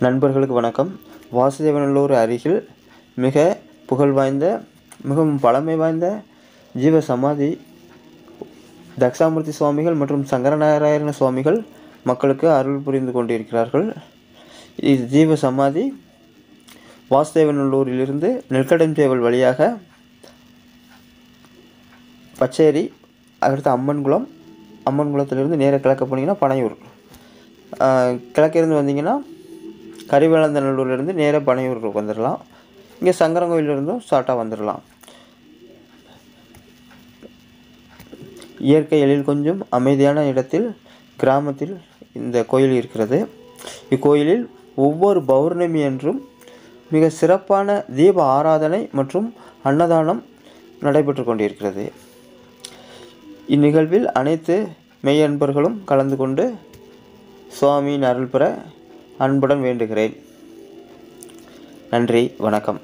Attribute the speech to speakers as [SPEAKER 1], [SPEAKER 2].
[SPEAKER 1] நண்பர்களுக்கு வணக்கம். வாசுதேவநல்லூர் அருகில் மிக புகழ்வாய்ந்த மிகவும் பழமை வாய்ந்த ஜீவ சமாதி தக்ஷாமூர்த்தி சுவாமிகள் மற்றும் சங்கரநாராயண சுவாமிகள் மக்களுக்கு அருள் புரிந்து கொண்டிருக்கிறார்கள். இது ஜீவ சமாதி வாசுதேவநல்லூரிலிருந்து நெற்கடஞ்சேவல் வழியாக பச்சேரி, அடுத்து அம்மன் குளத்திலிருந்து நேராக கிழக்க போனீங்கன்னா பனையூர், கிழக்கிருந்து வந்தீங்கன்னா கரிவேலந்தநல்லூர்லேருந்து நேராக பனையூர் வந்துடலாம். இங்கே சங்கரங்கோயிலிருந்தும் ஷார்ட்டாக வந்துடலாம். இயற்கை எழில் கொஞ்சம் அமைதியான இடத்தில் கிராமத்தில் இந்த கோயில் இருக்கிறது. இக்கோயிலில் ஒவ்வொரு பௌர்ணமி அன்றும் மிக சிறப்பான தீப ஆராதனை மற்றும் அன்னதானம் நடைபெற்று கொண்டிருக்கிறது. இந்நிகழ்வில் அனைத்து மெய்யன்பர்களும் கலந்து கொண்டு சுவாமியின் அருள் பெற அன்புடன் வேண்டுகிறேன். நன்றி, வணக்கம்.